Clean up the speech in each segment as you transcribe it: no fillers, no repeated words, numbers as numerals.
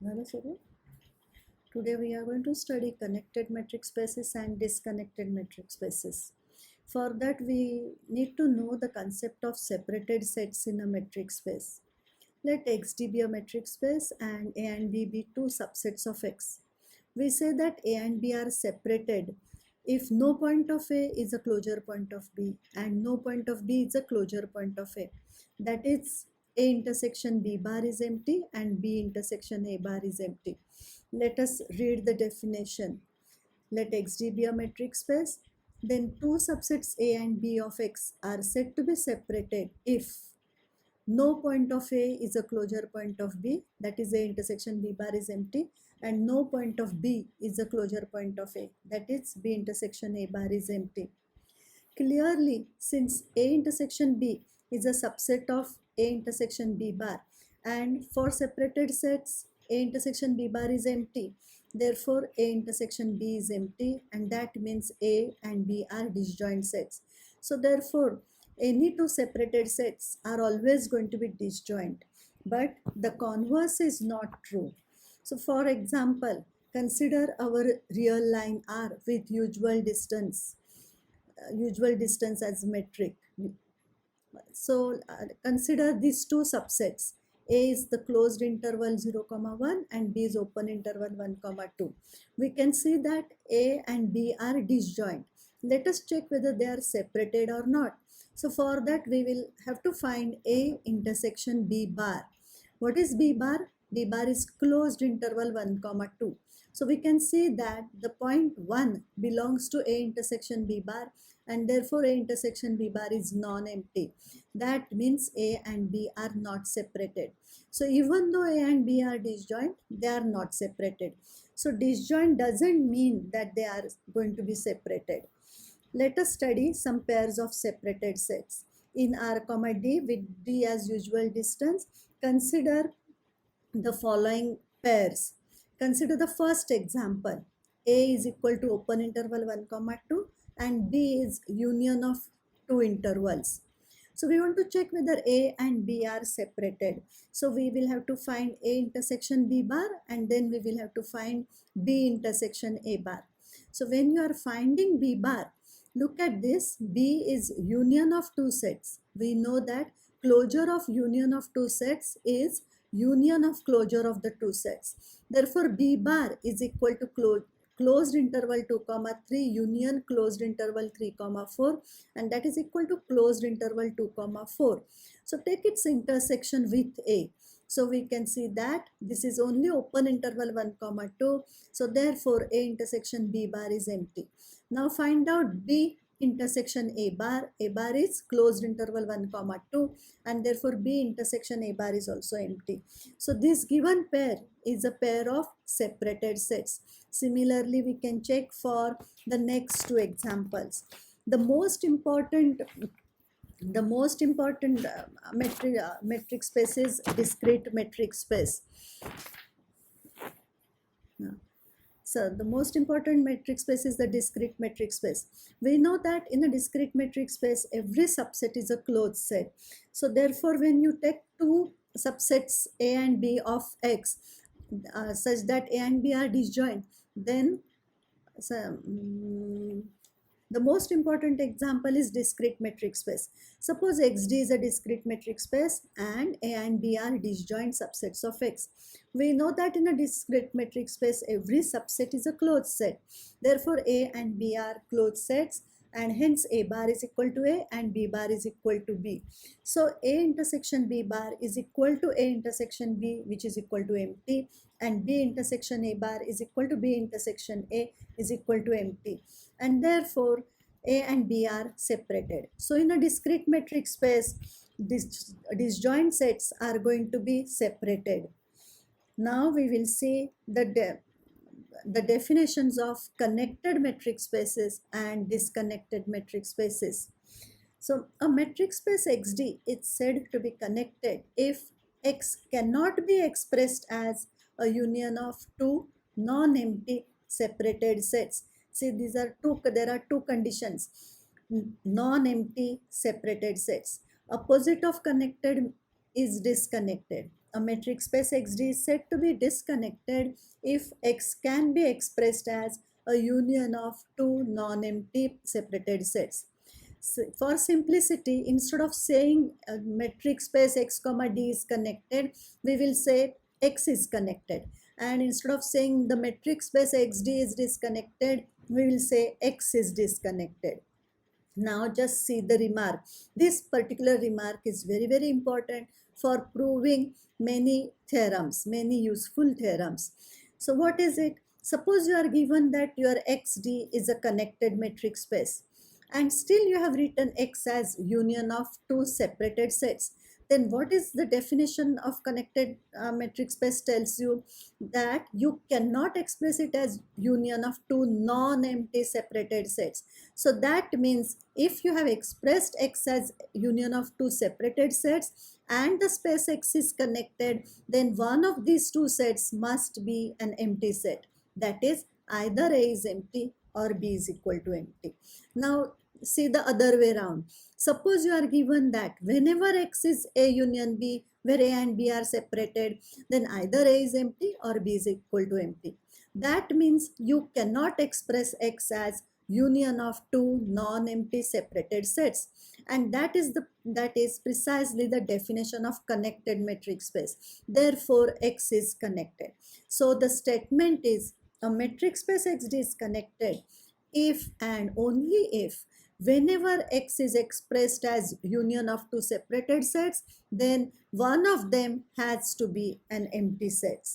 झालं सगळं? Today we are going to study connected metric spaces and disconnected metric spaces. For that we need to know the concept of separated sets in a metric space. Let XD be a metric space and A and B be two subsets of X. We say that A and B are separated if no point of A is a closure point of B and no point of B is a closure point of A. That is, A intersection B bar is empty and B intersection A bar is empty. Let us read the definition. Let XD be a metric space. Then two subsets A and B of X are said to be separated if no point of A is a closure point of B, that is A intersection B bar is empty, and no point of B is a closure point of A, that is B intersection A bar is empty. Clearly, since A intersection B is a subset of A intersection B bar, and for separated sets A intersection B bar is empty, therefore A intersection B is empty, and that means A and B are disjoint sets. So therefore any two separated sets are always going to be disjoint, but the converse is not true. So for example, consider our real line R with usual distance as metric. So consider these two subsets. A is the closed interval 0, 1 and B is open interval 1, 2. We can see that A and B are disjoint. Let us check whether they are separated or not. So for that we will have to find A intersection B bar. What is B bar? B bar is closed interval 1, 2. So we can see that the point 1 belongs to A intersection B bar and therefore A intersection B bar is non-empty. That means A and B are not separated. So even though A and B are disjoint, they are not separated. So disjoint doesn't mean that they are going to be separated. Let us study some pairs of separated sets. In R, D with D as usual distance, consider the following pairs. Consider the first example. A is equal to open interval 1, 2 and B is union of two intervals. So we want to check whether A and B are separated. So we will have to find A intersection B bar and then we will have to find B intersection A bar. So when you are finding B bar, look at this. B is union of two sets. We know that closure of union of two sets is union of closure of the two sets. Therefore, B bar is equal to closed interval 2, 3 union closed interval 3, 4 and that is equal to closed interval 2, 4. So take its intersection with A. So we can see that this is only open interval 1, 2. So therefore A intersection B bar is empty. Now find out B intersection A bar. A bar is closed interval 1, 2 and therefore B intersection A bar is also empty. So this given pair is a pair of separated sets. Similarly, we can check for the next two examples. The most important metric space is discrete metric space. So the most important metric space is the discrete metric space. We know that in a discrete metric space, every subset is a closed set. So therefore, when you take two subsets A and B of X, such that A and B are disjoint, then the most important example is discrete metric space. Suppose XD is a discrete metric space and A and B are disjoint subsets of X. We know that in a discrete metric space, every subset is a closed set. Therefore, A and B are closed sets and hence A bar is equal to A and B bar is equal to B. So A intersection B bar is equal to A intersection B, which is equal to empty, and B intersection A bar is equal to B intersection A is equal to empty, and therefore A and B are separated. So in a discrete metric space, disjoint sets are going to be separated. Now we will see the definitions of connected metric spaces and disconnected metric spaces. So a metric space XD is said to be connected if X cannot be expressed as a union of two non-empty separated sets. See, there are two conditions. Non-empty separated sets. Opposite of connected is disconnected. a metric space XD is said to be disconnected if X can be expressed as a union of two non-empty separated sets. So for simplicity, instead of saying a metric space X comma D is connected, we will say X is connected. And instead of saying the metric space XD is disconnected, we will say X is disconnected. Now just see the remark. This particular remark is very important for proving many theorems, many useful theorems. So what is it? Suppose you are given that your XD is a connected metric space and still you have written X as union of two separated sets. Then what is the definition of connected metric space? Tells you that you cannot express it as union of two non-empty separated sets. So that means if you have expressed X as union of two separated sets and the space X is connected, then one of these two sets must be an empty set. That is, either A is empty or B is equal to empty. Now see the other way around. Suppose you are given that whenever X is A union B, where A and B are separated, then either A is empty or B is equal to empty. That means you cannot express X as union of two non-empty separated sets, and that is precisely the definition of connected metric space. Therefore X is connected. So the statement is a metric space XD is connected if and only if whenever X is expressed as union of two separated sets, then one of them has to be an empty set.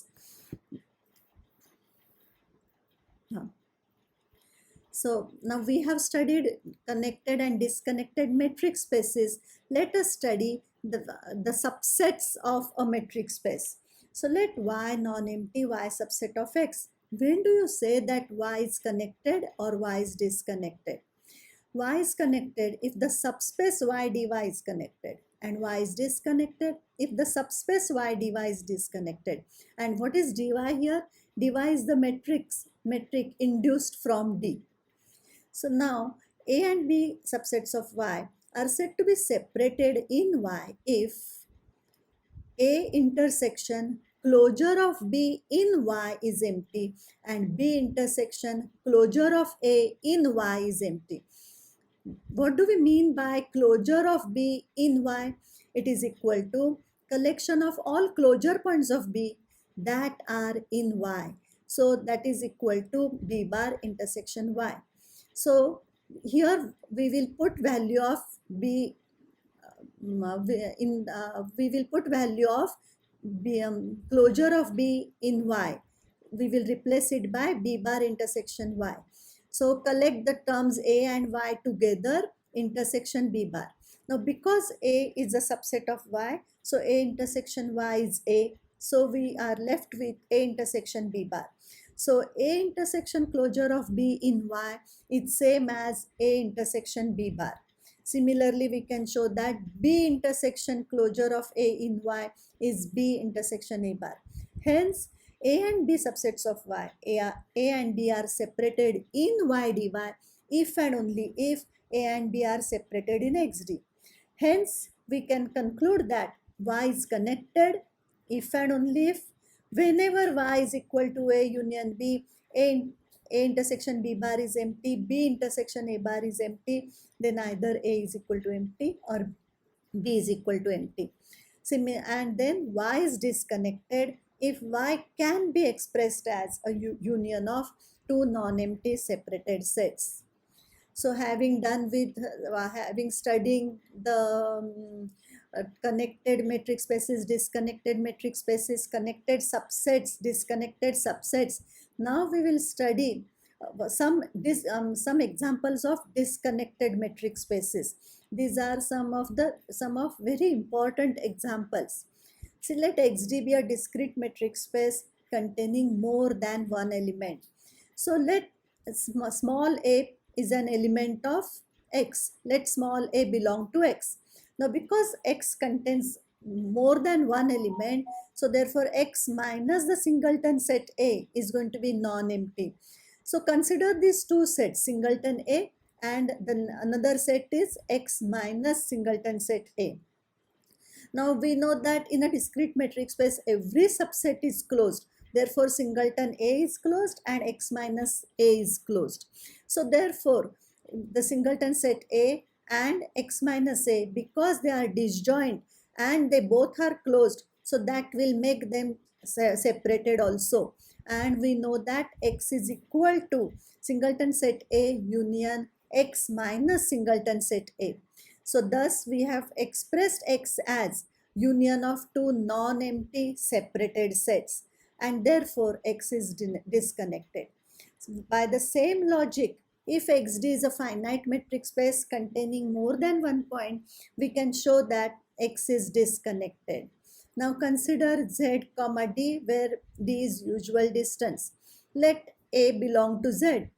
So now we have studied connected and disconnected metric spaces. Let us study the subsets of a metric space. So let Y non-empty Y subset of X. When do you say that Y is connected or Y is disconnected? Y is connected if the subspace Y dy is connected, and Y is disconnected if the subspace Y dy is disconnected. And what is dy here? Dy is the metric induced from D. So now A and B subsets of Y are said to be separated in Y if A intersection closure of B in Y is empty and B intersection closure of A in Y is empty. What do we mean by closure of B in Y? It is equal to collection of all closure points of B that are in Y. So that is equal to B bar intersection Y. So here we will put value of B we will put value of B, closure of B in Y. We will replace it by B bar intersection Y. So collect the terms A and Y together, intersection B bar. Now because A is a subset of Y, so A intersection Y is A. So we are left with A intersection B bar. So A intersection closure of B in Y is same as A intersection B bar. Similarly, we can show that B intersection closure of A in Y is B intersection A bar. Hence, A and B subsets of Y, A and B are separated in Y dy if and only if A and B are separated in XD. Hence, we can conclude that Y is connected if and only if whenever Y is equal to A union B, A intersection B bar is empty, B intersection A bar is empty, then either A is equal to empty or B is equal to empty. And then Y is disconnected if Y can be expressed as a union of two non-empty separated sets. So having done with, having studying the connected metric spaces, disconnected metric spaces, connected subsets, disconnected subsets, now we will study some examples of disconnected metric spaces. These are some of very important examples. So let XD be a discrete metric space containing more than one element. So let small a is an element of X. Let small a belong to X. Now because X contains more than one element, so therefore X minus the singleton set A is going to be non-empty. So consider these two sets, singleton A and then another set is X minus singleton set A. Now we know that in a discrete metric space, every subset is closed. Therefore, singleton A is closed and X minus A is closed. So therefore, the singleton set A and X minus A, because they are disjoint and they both are closed, so that will make them separated also. And we know that X is equal to singleton set A union X minus singleton set A. So thus we have expressed X as union of two non-empty separated sets, and therefore X is disconnected. By the same logic, if XD is a finite metric space containing more than one point, we can show that X is disconnected. Now consider Z comma D, where D is usual distance. Let A belong to Z.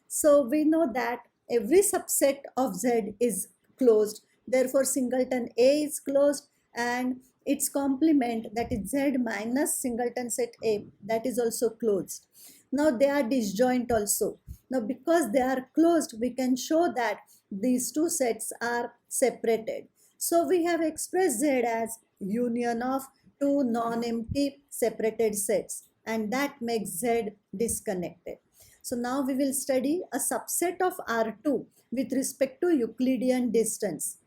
So we know that every subset of Z is closed. Therefore, singleton A is closed and its complement, that is Z minus singleton set A, that is also closed. Now they are disjoint also. Now because they are closed, we can show that these two sets are separated. So we have expressed Z as union of two non-empty separated sets, and that makes Z disconnected. So now we will study a subset of R2 with respect to Euclidean distance.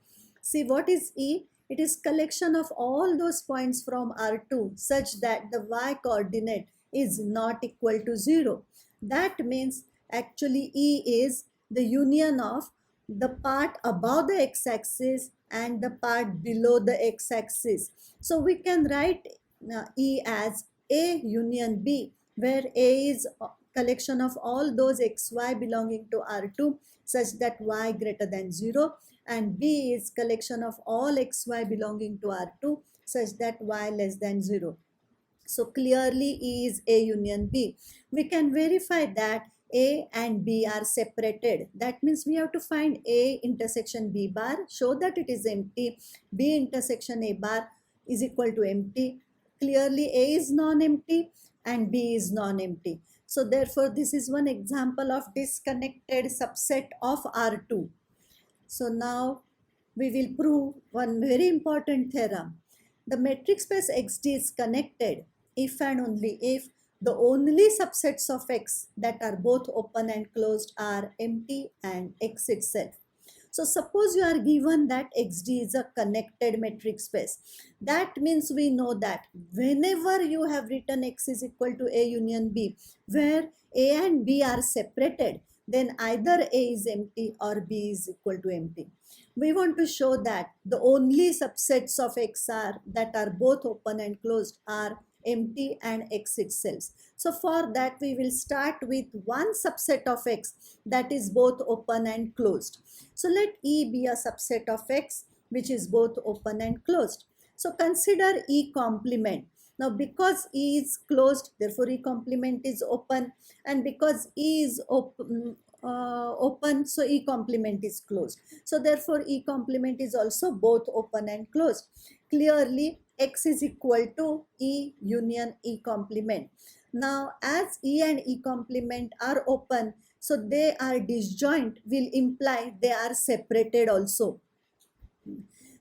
See, what is E? It is collection of all those points from R2 such that the y coordinate is not equal to 0. That means actually E is the union of the part above the x-axis and the part below the x-axis. So we can write E as A union B, where A is collection of all those xy belonging to R2 such that y greater than 0, and B is collection of all xy belonging to R2 such that y less than 0. So clearly E is A union B. We can verify that A and B are separated. That means we have to find A intersection B bar, show that it is empty. B intersection A bar is equal to empty. Clearly A is non-empty and B is non-empty. So therefore this is one example of disconnected subset of R2. So now we will prove one very important theorem. The metric space XD is connected if and only if the only subsets of X that are both open and closed are empty and X itself. So suppose you are given that XD is a connected metric space. That means we know that whenever you have written X is equal to A union B, where A and B are separated, then either A is empty or B is equal to empty. We want to show that the only subsets of X are that are both open and closed are empty and X itself. So for that we will start with one subset of X that is both open and closed. So let E be a subset of X which is both open and closed. So consider E complement. Now because E is closed, therefore E complement is open, and because E is open, so E complement is closed. So therefore E complement is also both open and closed. Clearly X is equal to E union E complement. Now as E and E complement are open, so they are disjoint will imply they are separated also.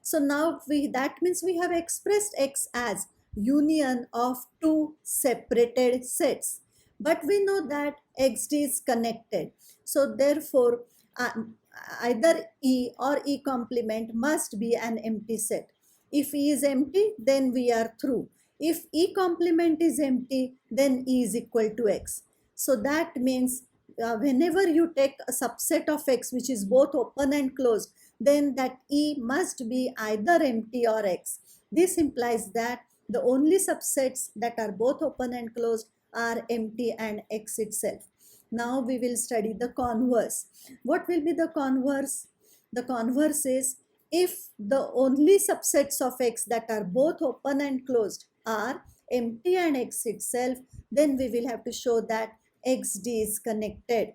So now that means we have expressed X as union of two separated sets. But we know that XD is connected. So therefore either E or E complement must be an empty set. If E is empty, then we are through. If E complement is empty, then E is equal to X. So that means whenever you take a subset of X which is both open and closed, then that E must be either empty or X. This implies that the only subsets that are both open and closed are empty and X itself. Now we will study the converse. What will be the converse? The converse is if the only subsets of X that are both open and closed are empty and X itself, then we will have to show that XD is connected.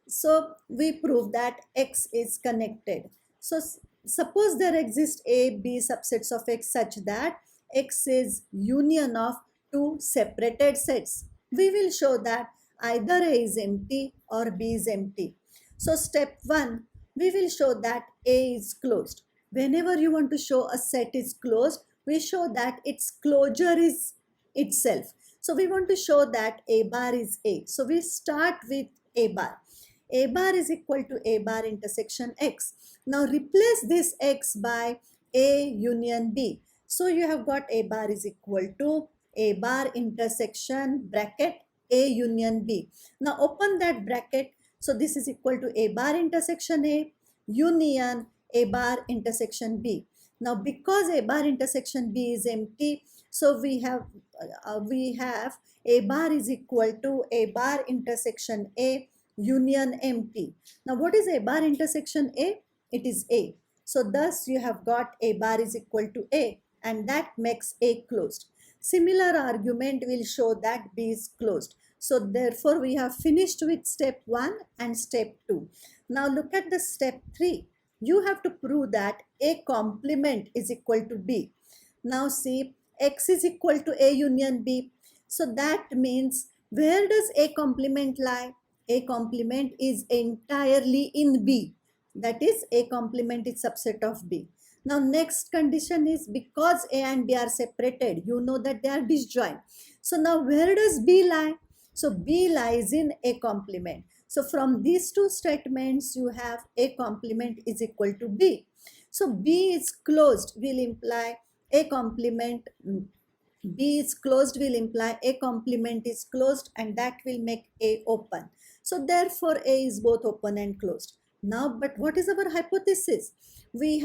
So we prove that X is connected. So suppose there exist A, B subsets of X such that X is union of two separated sets. We will show that either A is empty or B is empty. So step 1, we will show that A is closed. Whenever you want to show a set is closed, we show that its closure is itself. So we want to show that A bar is A. So we start with A bar. A bar is equal to A bar intersection X. Now replace this X by A union B. So you have got A bar is equal to A bar intersection bracket A union B. Now open that bracket. So this is equal to A bar intersection A union A bar intersection B. Now because A bar intersection B is empty, so we have A bar is equal to A bar intersection A union empty. Now what is A bar intersection A? It is A. So thus you have got A bar is equal to A, and that makes A closed. Similar argument will show that B is closed. So therefore we have finished with step 1 and step 2. Now look at the step 3. You have to prove that A complement is equal to B. Now see, X is equal to A union B. So that means, where does A complement lie? A complement is entirely in B. That is, A complement is subset of B. Now next condition is, because A and B are separated, you know that they are disjoint. So now where does B lie? So B lies in A complement. So from these two statements, you have A complement is equal to B. So B is closed will imply A complement, B is closed will imply A complement is closed, and that will make A open. So therefore A is both open and closed. Now, but what is our hypothesis? We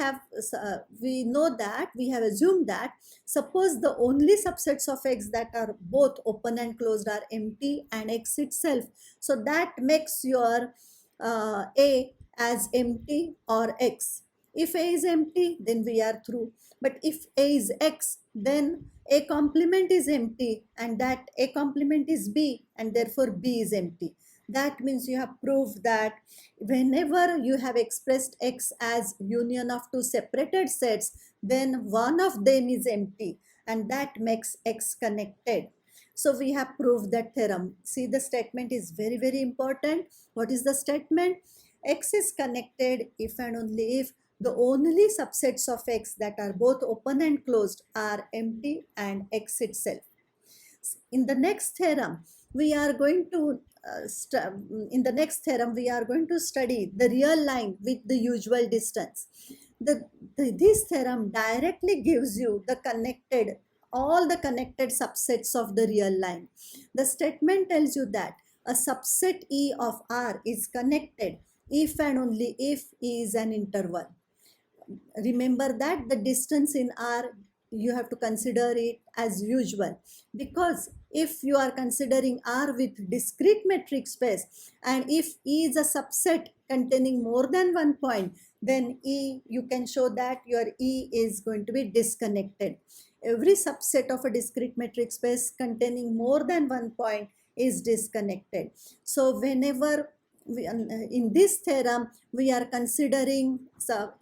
know that we have assumed that, suppose the only subsets of X that are both open and closed are empty and X itself. So that makes your A as empty or X. If A is empty, then we are through. But if A is X, then A complement is empty, and that A complement is B, and therefore B is empty. That means you have proved that whenever you have expressed X as union of two separated sets, then one of them is empty, and that makes X connected. So we have proved that theorem. See, the statement is very, very important. What is the statement? X is connected if and only if the only subsets of X that are both open and closed are empty and X itself. In the next theorem, we are going to study the real line with the usual distance. This theorem directly gives you all the connected subsets of the real line. The statement tells you that a subset E of R is connected if and only if E is an interval. Remember that the distance in R, you have to consider it as usual, because if you are considering R with discrete metric space, and if E is a subset containing more than one point, then E, you can show that your E is going to be disconnected. Every subset of a discrete metric space containing more than one point is disconnected. So whenever in this theorem, we are considering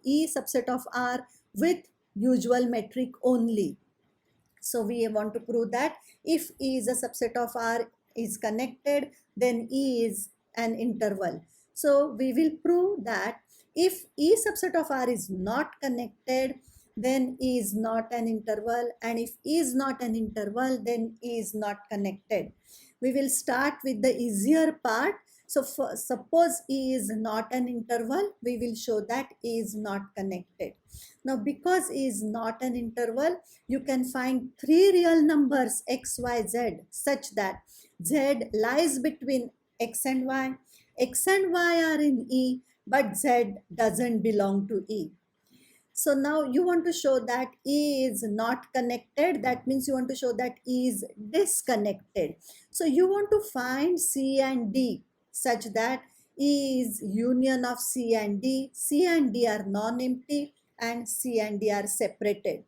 E subset of R with usual metric only. So we want to prove that if E is a subset of R is connected, then E is an interval. So we will prove that if E subset of R is not connected, then E is not an interval, and if E is not an interval, then E is not connected. We will start with the easier part. So suppose E is not an interval, we will show that E is not connected. Now because E is not an interval, you can find three real numbers X, Y, Z such that Z lies between X and Y. X and Y are in E, but Z doesn't belong to E. So now you want to show that E is not connected. That means you want to show that E is disconnected. So you want to find C and D such that E is union of C and D. C and D are non-empty, and C and D are separated.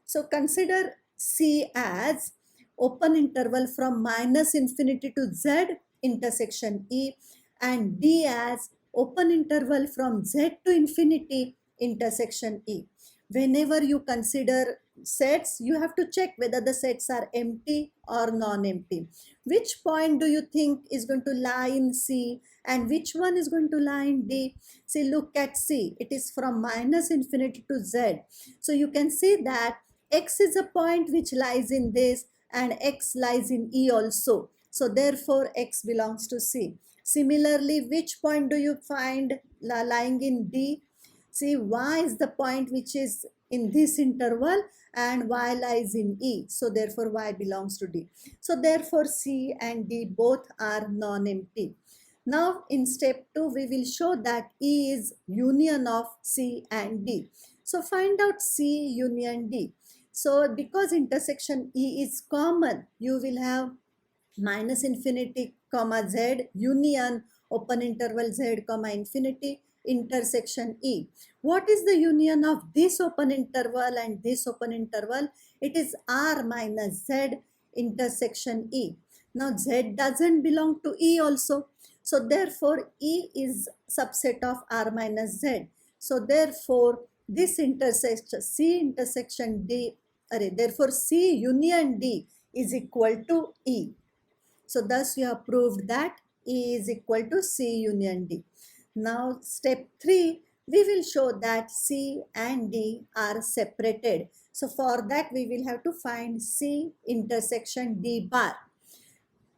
So consider C as open interval from -infinity to Z intersection E, and D as open interval from Z to infinity intersection E. Whenever you consider sets, you have to check whether the sets are empty or non-empty. Which point do you think is going to lie in C and which one is going to lie in D? See, look at C. It is from minus infinity to Z. So you can see that X is a point which lies in this and X lies in E also. So therefore X belongs to C. Similarly, which point do you find lying in D? See, Y is the point which is in this interval and Y lies in E. So therefore Y belongs to D. So therefore C and D both are non-empty. Now in step 2 we will show that E is union of C and D. So find out C union D. So because intersection E is common, you will have minus infinity comma Z union open interval Z comma infinity intersection E. What is the union of this open interval and this open interval? It is R minus Z intersection E. Now Z doesn't belong to E also. So therefore E is subset of R minus Z. So therefore this intersection C intersection D, therefore C union D is equal to E. So thus you have proved that E is equal to C union D. Now step 3, we will show that C and D are separated. So for that we will have to find C intersection D bar.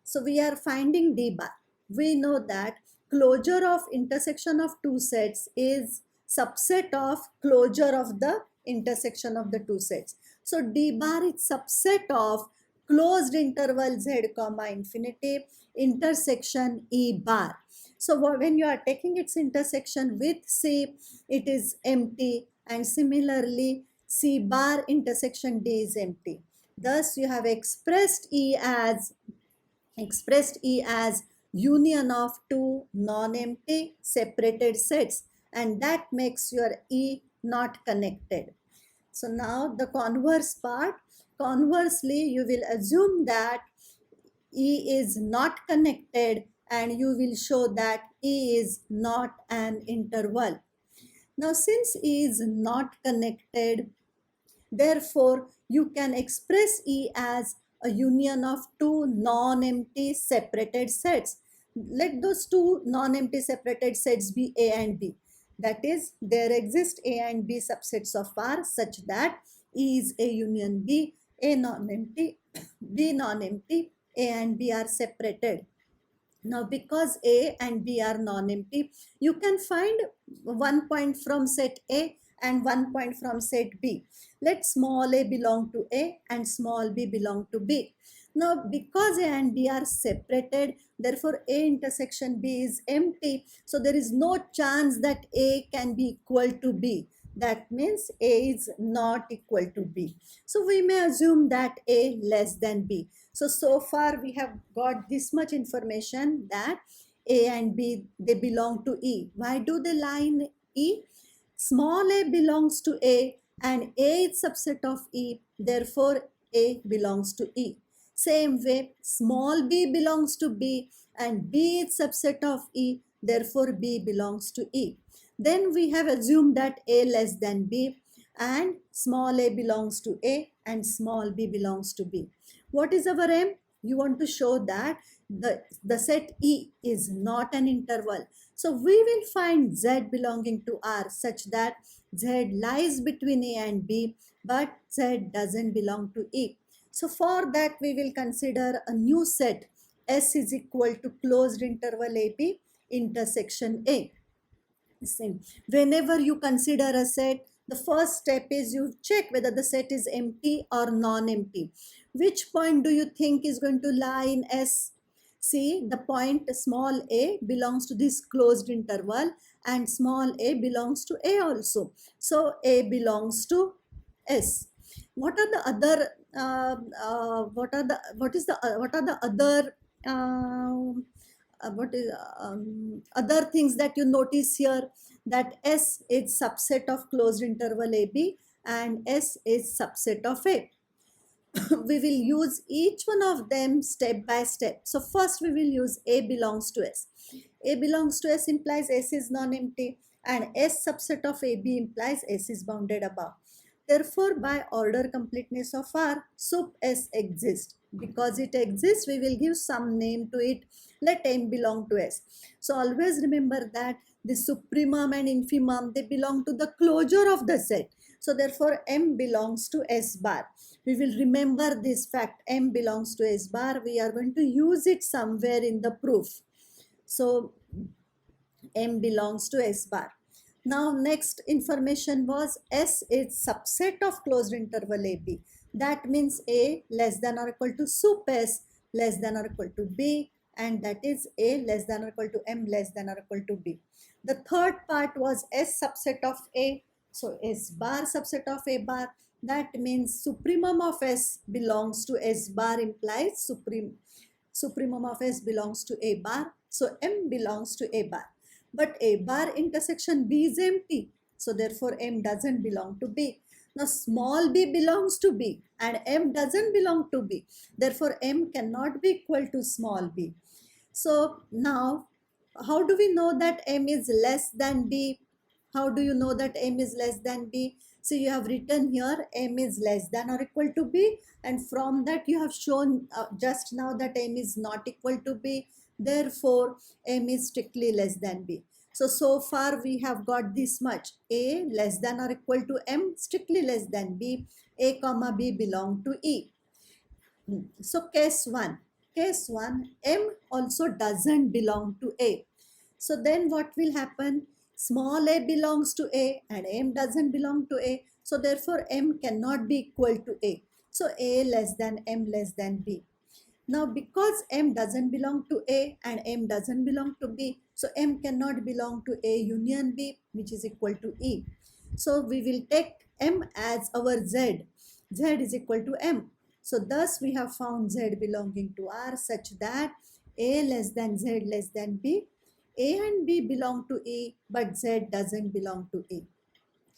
So we are finding D bar. We know that closure of intersection of two sets is subset of closure of the intersection of the two sets. So D bar is subset of closed interval Z comma infinity intersection E bar. So when you are taking its intersection with C, it is empty, and similarly C bar intersection D is empty. Thus you have expressed E as union of two non-empty separated sets, and that makes your E not connected. So now the converse part. Conversely, you will assume that E is not connected and you will show that E is not an interval. Now since E is not connected, therefore you can express E as a union of two non-empty separated sets. Let those two non-empty separated sets be A and B. That is, there exist A and B subsets of R such that E is A union B, A non-empty, B non-empty, A and B are separated. Now because A and B are non-empty, you can find one point from set A and one point from set B. Let small a belong to A and small b belong to B. Now because A and B are separated, therefore A intersection B is empty. So there is no chance that A can be equal to B. That means A is not equal to B. So we may assume that A less than B. So far we have got this much information that A and B, they belong to E. Why do they lie in E? Small a belongs to A and A is subset of E. Therefore, A belongs to E. Same way, small b belongs to B and B is subset of E. Therefore, B belongs to E. Then we have assumed that A less than B and small a belongs to A and small b belongs to B. What is our aim? You want to show that the set E is not an interval. So we will find Z belonging to R such that Z lies between A and B, but Z doesn't belong to E. So for that we will consider a new set. S is equal to closed interval AB intersection A. Same. Whenever you consider a set, the first step is you check whether the set is empty or non-empty. Which point do you think is going to lie in S? See, the point small a belongs to this closed interval and small a belongs to A also. So A belongs to S. What are the other other things that you notice here? That S is subset of closed interval AB and S is subset of A. We will use each one of them step by step. So first we will use A belongs to S. A belongs to S implies S is non-empty and S subset of AB implies S is bounded above. Therefore, by order completeness of R, sup S exists. Because it exists, we will give some name to it. Let M belong to S. So always remember that the supremum and infimum, they belong to the closure of the set. So therefore, M belongs to S bar. We will remember this fact, M belongs to S bar. We are going to use it somewhere in the proof. So M belongs to S bar. Now next information was S is subset of closed interval AB. That means A less than or equal to sup S less than or equal to B, and that is A less than or equal to M less than or equal to B. The third part was S subset of A. So S bar subset of A bar. That means supremum of S belongs to S bar implies supremum of S belongs to A bar. So M belongs to A bar. But A bar intersection B is empty. So therefore M doesn't belong to B. Now small b belongs to B and M doesn't belong to B. Therefore M cannot be equal to small b. So now how do we know that M is less than B? How do you know that M is less than B? So you have written here M is less than or equal to B, and from that you have shown just now that M is not equal to B. Therefore, M is strictly less than B. So far we have got this much. A less than or equal to M, strictly less than B. A comma B belong to E. So case 1. Case 1, M also doesn't belong to A. So then what will happen? Small a belongs to A and M doesn't belong to A. So therefore M cannot be equal to A. So A less than M less than B. Now because M doesn't belong to A and M doesn't belong to B, so M cannot belong to A union B, which is equal to E. So we will take M as our Z. Z is equal to M. So thus we have found Z belonging to R such that A less than Z less than B. A and B belong to E, but Z doesn't belong to E.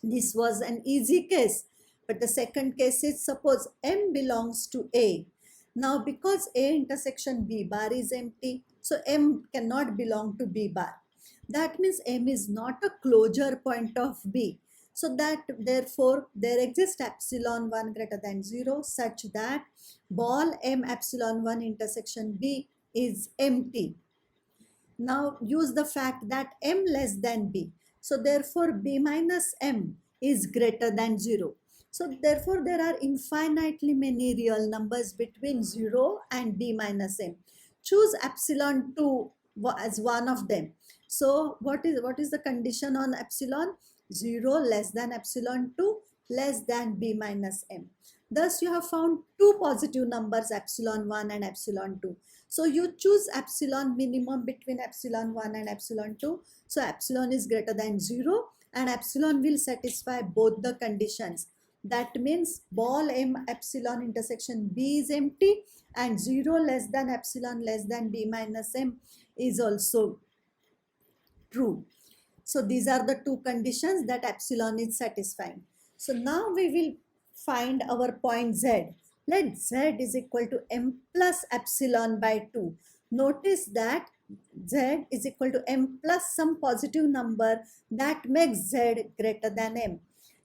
This was an easy case. But the second case is, suppose M belongs to A. Now because A intersection B bar is empty, so M cannot belong to B bar. That means M is not a closure point of B. So that therefore there exists epsilon 1 greater than 0 such that ball M epsilon 1 intersection B is empty. Now use the fact that M less than B. So therefore B minus M is greater than 0. So therefore there are infinitely many real numbers between 0 and B minus M. Choose epsilon 2 as one of them. So what is the condition on epsilon? 0 less than epsilon 2 less than B minus M. Thus you have found two positive numbers, epsilon 1 and epsilon 2. So you choose epsilon minimum between epsilon 1 and epsilon 2. So epsilon is greater than 0 and epsilon will satisfy both the conditions. That means ball M epsilon intersection B is empty and 0 less than epsilon less than B minus M is also true. So these are the two conditions that epsilon is satisfying. So now we will find our point Z. Let Z is equal to M plus epsilon by 2. Notice that Z is equal to M plus some positive number that makes Z greater than M.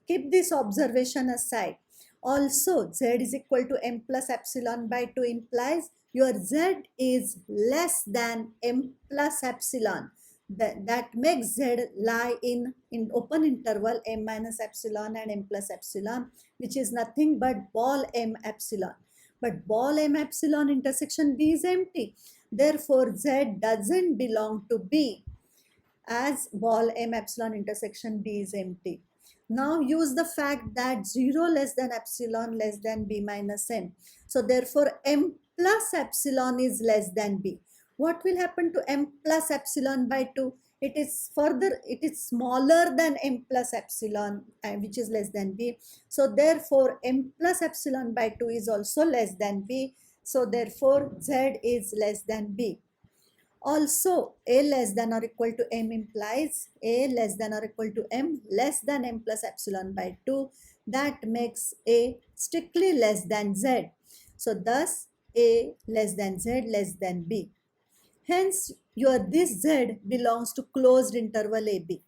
Keep this observation aside. Also, Z is equal to M plus epsilon by 2 implies your Z is less than M plus epsilon. That makes Z lie in open interval M minus epsilon and M plus epsilon, which is nothing but ball M epsilon. But ball M epsilon intersection B is empty. Therefore, Z doesn't belong to B as ball M epsilon intersection B is empty. Now use the fact that 0 less than epsilon less than B minus M. So therefore, M plus epsilon is less than B. What will happen to M plus epsilon by 2? It is smaller than M plus epsilon, which is less than B. So therefore, M plus epsilon by 2 is also less than B. So therefore, Z is less than B. Also, A less than or equal to M implies A less than or equal to M less than M plus epsilon by 2. That makes A strictly less than Z. So thus, A less than Z less than B. Hence, this Z belongs to closed interval AB.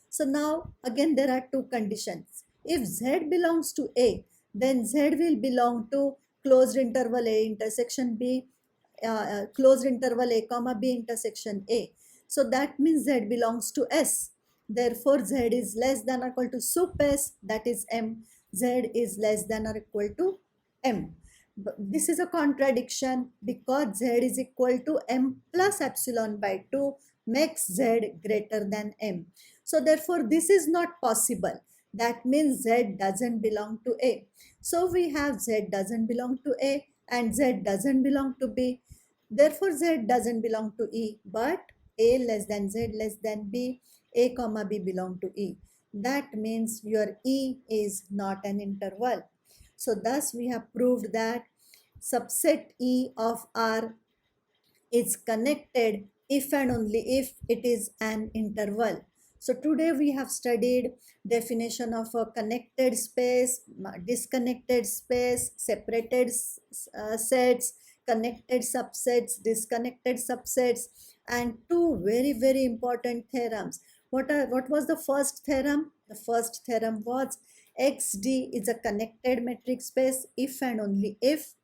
So now again there are two conditions. If Z belongs to A, then Z will belong to closed interval A intersection B, closed interval A comma B intersection A. So that means Z belongs to S. Therefore, Z is less than or equal to sup S, that is M. Z is less than or equal to M. But this is a contradiction because Z is equal to M plus epsilon by 2 makes Z greater than M. So therefore, this is not possible. That means Z doesn't belong to A. So we have Z doesn't belong to A and Z doesn't belong to B. Therefore, Z doesn't belong to E, but A less than Z less than B, A comma B belong to E. That means your E is not an interval. So thus we have proved that subset E of R is connected if and only if it is an interval. So today we have studied definition of a connected space, disconnected space, separated sets, connected subsets, disconnected subsets, and two very important theorems. What was the first theorem? The first theorem was XD is a connected metric space if and only if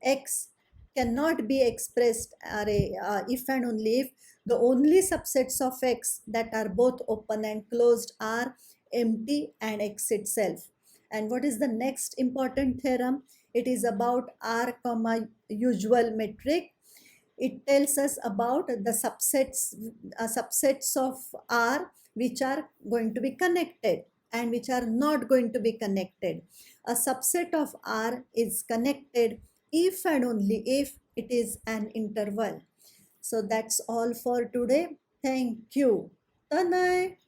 X cannot be expressed if and only if the only subsets of X that are both open and closed are empty and X itself. And what is the next important theorem? It is about R comma usual metric. It tells us about the subsets of R which are going to be connected and which are not going to be connected. A subset of R is connected if and only if it is an interval. So that's all for today. Thank you. Tanay.